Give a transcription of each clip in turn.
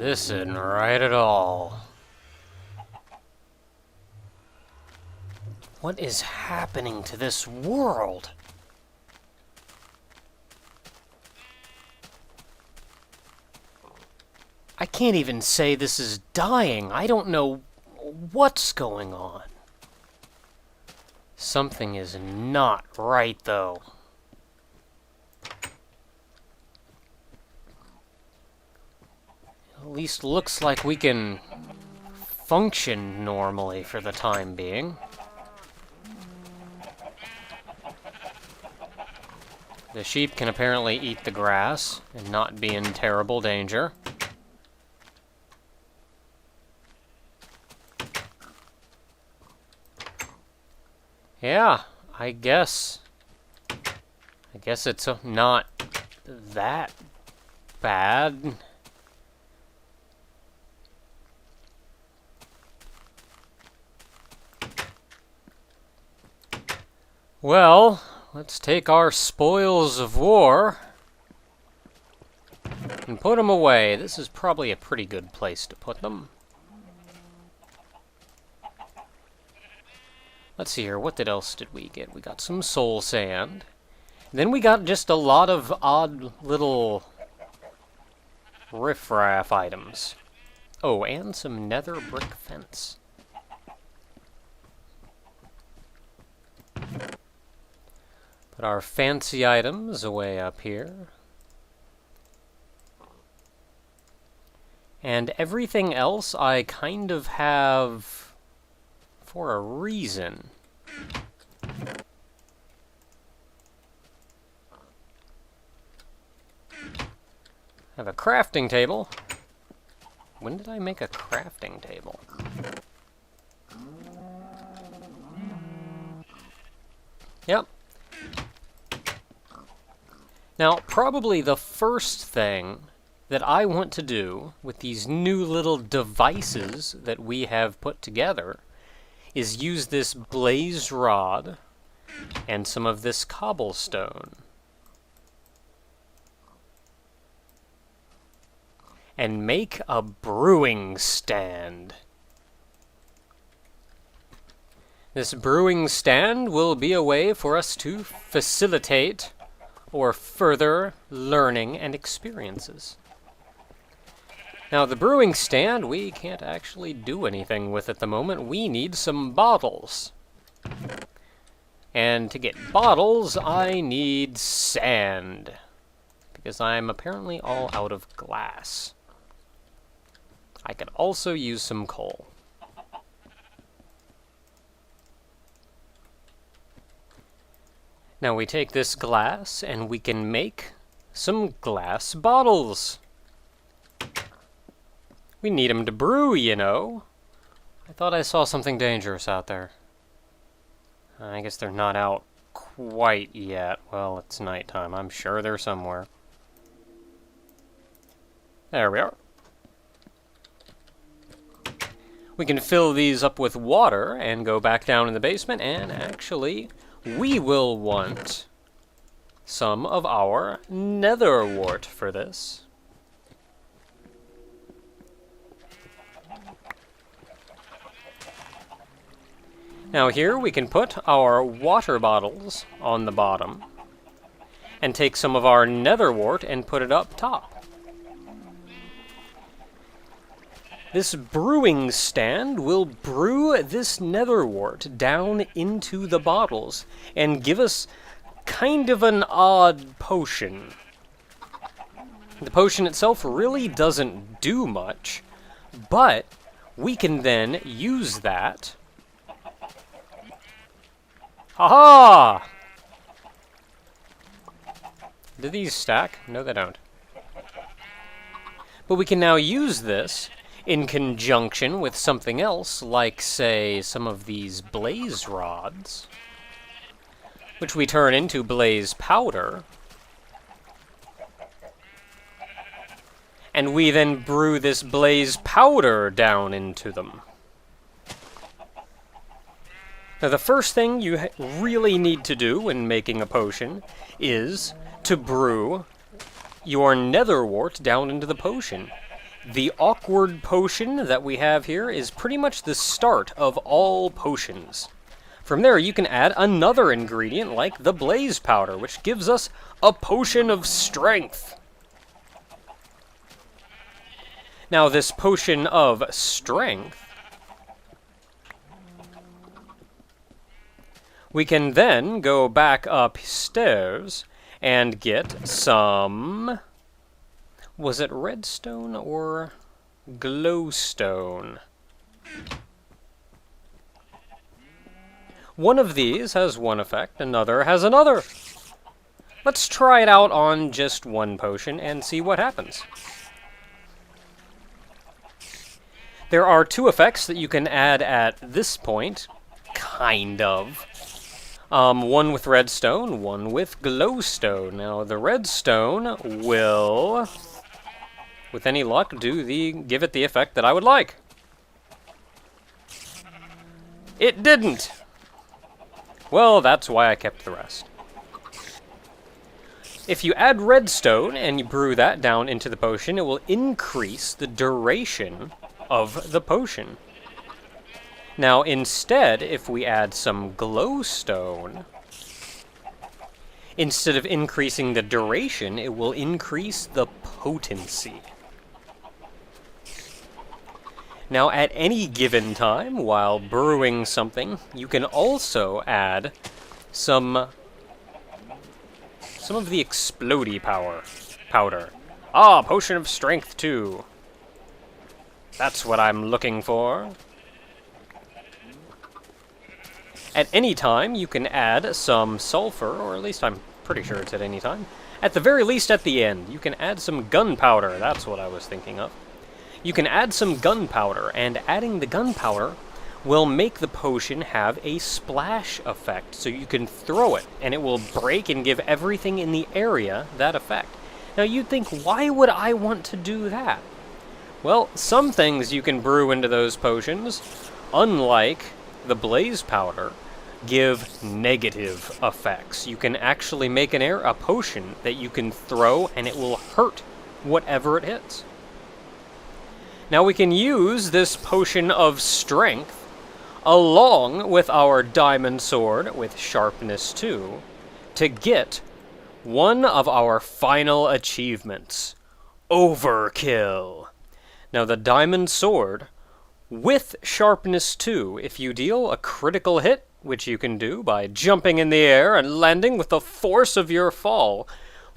This isn't right at all. What is happening to this world? I can't even say this is dying. I don't know what's going on. Something is not right, though. At least looks like we can function normally for the time being. The sheep can apparently eat the grass and not be in terrible danger. Yeah, I guess it's not that bad. Well, let's take our spoils of war and put them away. This is probably a pretty good place to put them. Let's see here, what else did we get? We got some soul sand. Then we got just a lot of odd little riffraff items. Oh, and some nether brick fence. Put our fancy items away up here. And everything else I kind of have for a reason. I have a crafting table. When did I make a crafting table? Yep. Now, probably the first thing that I want to do with these new little devices that we have put together is use this blaze rod and some of this cobblestone. And make a brewing stand. This brewing stand will be a way for us to facilitate or further learning and experiences. Now, the brewing stand, we can't actually do anything with at the moment. We need some bottles. And to get bottles, I need sand. Because I'm apparently all out of glass. I could also use some coal. Now we take this glass and we can make some glass bottles. We need them to brew, you know. I thought I saw something dangerous out there. I guess they're not out quite yet. Well, it's nighttime. I'm sure they're somewhere. There we are. We can fill these up with water and go back down in the basement, and actually, we will want some of our nether wart for this. Now here we can put our water bottles on the bottom and take some of our nether wart and put it up top. This brewing stand will brew this nether wart down into the bottles and give us kind of an odd potion. The potion itself really doesn't do much, but we can then use that. Ha-ha! Do these stack? No, they don't. But we can now use this in conjunction with something else, like, say, some of these blaze rods, which we turn into blaze powder, and we then brew this blaze powder down into them. Now, the first thing you really need to do when making a potion is to brew your nether wart down into the potion. The awkward potion that we have here is pretty much the start of all potions. From there, you can add another ingredient like the blaze powder, which gives us a potion of strength. Now, this potion of strength, we can then go back upstairs and get some... Was it redstone or glowstone? One of these has one effect, another has another. Let's try it out on just one potion and see what happens. There are two effects that you can add at this point, kind of. One with redstone, one with glowstone. Now, the redstone will, with any luck, give it the effect that I would like. It didn't! Well, that's why I kept the rest. If you add redstone and you brew that down into the potion, it will increase the duration of the potion. Now, instead, if we add some glowstone, instead of increasing the duration, it will increase the potency. Now, at any given time, while brewing something, you can also add some of the explodey powder. Ah, potion of strength 2. That's what I'm looking for. At any time, you can add some sulfur, or at least I'm pretty sure it's at any time. At the very least, at the end, you can add some gunpowder. That's what I was thinking of. You can add some gunpowder, and adding the gunpowder will make the potion have a splash effect. So you can throw it, and it will break and give everything in the area that effect. Now you'd think, why would I want to do that? Well, some things you can brew into those potions, unlike the blaze powder, give negative effects. You can actually make a potion that you can throw, and it will hurt whatever it hits. Now we can use this potion of strength along with our diamond sword with sharpness 2 to get one of our final achievements, Overkill. Now the diamond sword with sharpness 2, if you deal a critical hit, which you can do by jumping in the air and landing with the force of your fall,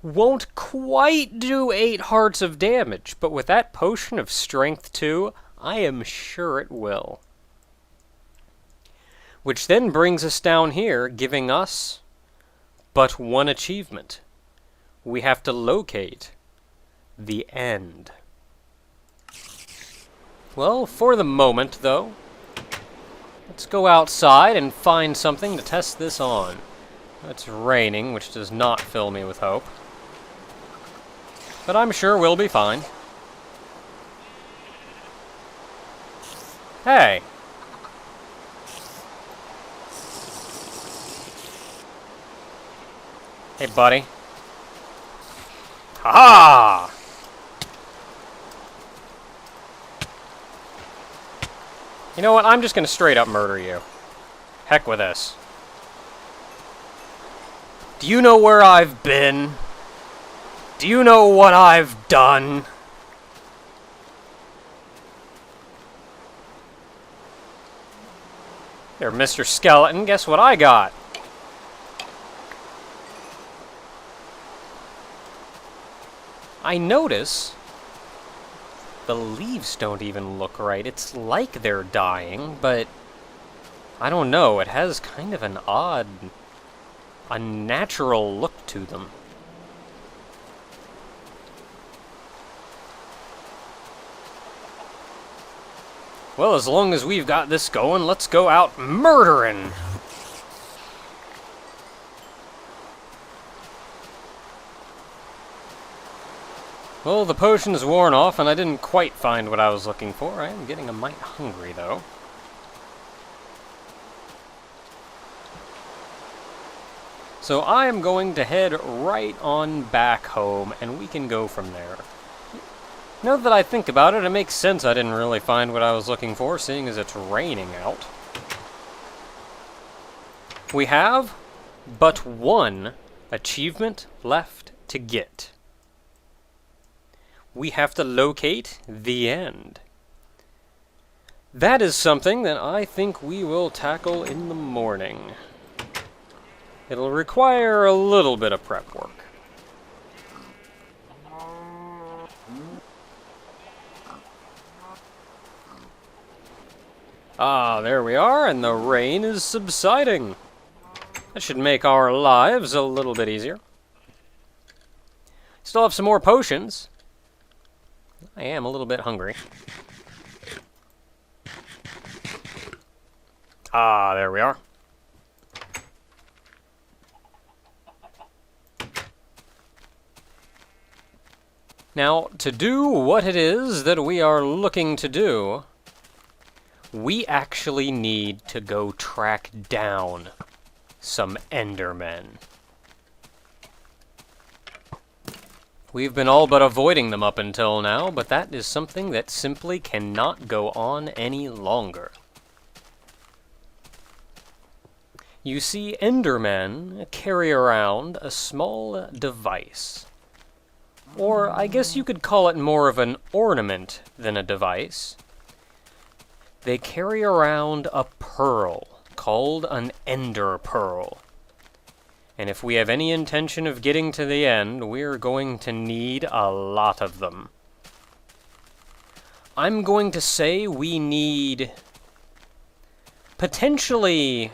won't quite do 8 hearts of damage, but with that potion of strength 2, I am sure it will. Which then brings us down here, giving us but one achievement. We have to locate the end. Well, for the moment, though, let's go outside and find something to test this on. It's raining, which does not fill me with hope. But I'm sure we'll be fine. Hey! Hey, buddy. Ha-ha! You know what? I'm just gonna straight up murder you. Heck with this. Do you know where I've been? Do you know what I've done? There, Mr. Skeleton, guess what I got? I notice the leaves don't even look right. It's like they're dying, but I don't know. It has kind of an odd, unnatural look to them. Well, as long as we've got this going, let's go out murdering. Well, the potion's worn off, and I didn't quite find what I was looking for. I am getting a mite hungry, though. So I am going to head right on back home, and we can go from there. Now that I think about it, it makes sense I didn't really find what I was looking for, seeing as it's raining out. We have but one achievement left to get. We have to locate the end. That is something that I think we will tackle in the morning. It'll require a little bit of prep work. Ah, there we are, and the rain is subsiding. That should make our lives a little bit easier. Still have some more potions. I am a little bit hungry. Ah, there we are. Now, to do what it is that we are looking to do, we actually need to go track down some Endermen. We've been all but avoiding them up until now, but that is something that simply cannot go on any longer. You see, Endermen carry around a small device. Or I guess you could call it more of an ornament than a device. They carry around a pearl called an Ender Pearl. And if we have any intention of getting to the end, we're going to need a lot of them. I'm going to say we need potentially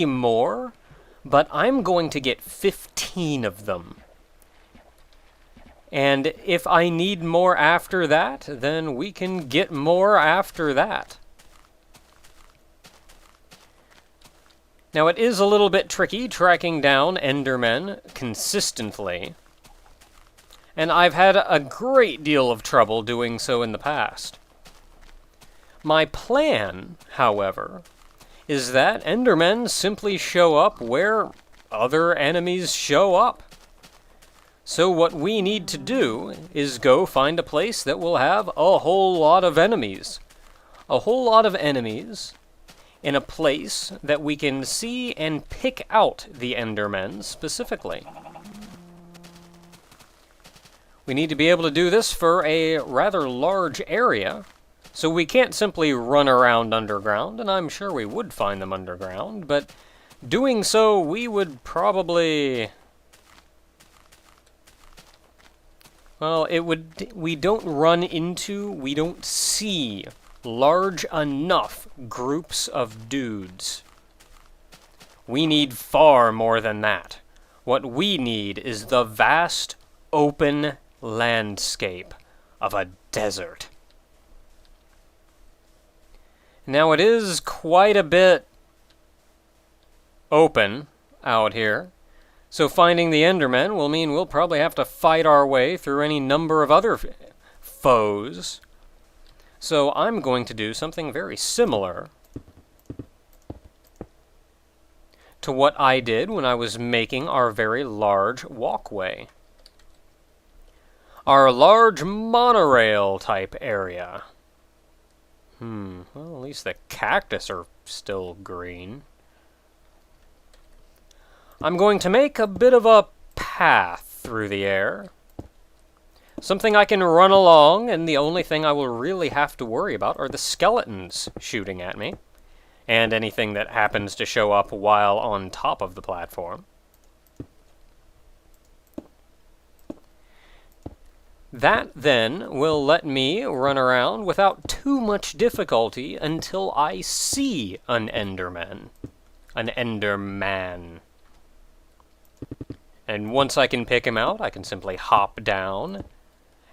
more, but I'm going to get 15 of them. And if I need more after that, then we can get more after that. Now, it is a little bit tricky tracking down Endermen consistently, and I've had a great deal of trouble doing so in the past. My plan, however, is that Endermen simply show up where other enemies show up. So what we need to do is go find a place that will have a whole lot of enemies. A whole lot of enemies in a place that we can see and pick out the Endermen specifically. We need to be able to do this for a rather large area, so we can't simply run around underground, and I'm sure we would find them underground, but doing so we would probably... Well, we don't see large enough groups of dudes. We need far more than that. What we need is the vast, open landscape of a desert. Now, it is quite a bit open out here. So finding the Endermen will mean we'll probably have to fight our way through any number of other foes. So I'm going to do something very similar to what I did when I was making our very large walkway. Our large monorail type area. Well, at least the cactus are still green. I'm going to make a bit of a path through the air. Something I can run along, and the only thing I will really have to worry about are the skeletons shooting at me, and anything that happens to show up while on top of the platform. That, then, will let me run around without too much difficulty until I see an Enderman. An Enderman. And once I can pick him out, I can simply hop down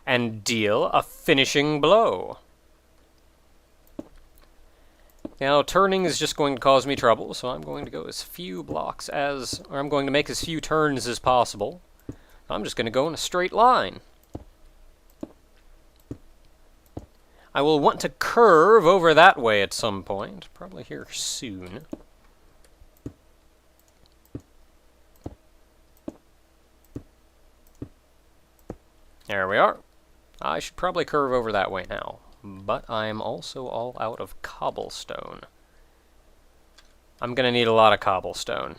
and deal a finishing blow. Now, turning is just going to cause me trouble, so I'm going to go as few blocks or I'm going to make as few turns as possible. I'm just going to go in a straight line. I will want to curve over that way at some point, probably here soon. There we are. I should probably curve over that way now, but I'm also all out of cobblestone. I'm going to need a lot of cobblestone.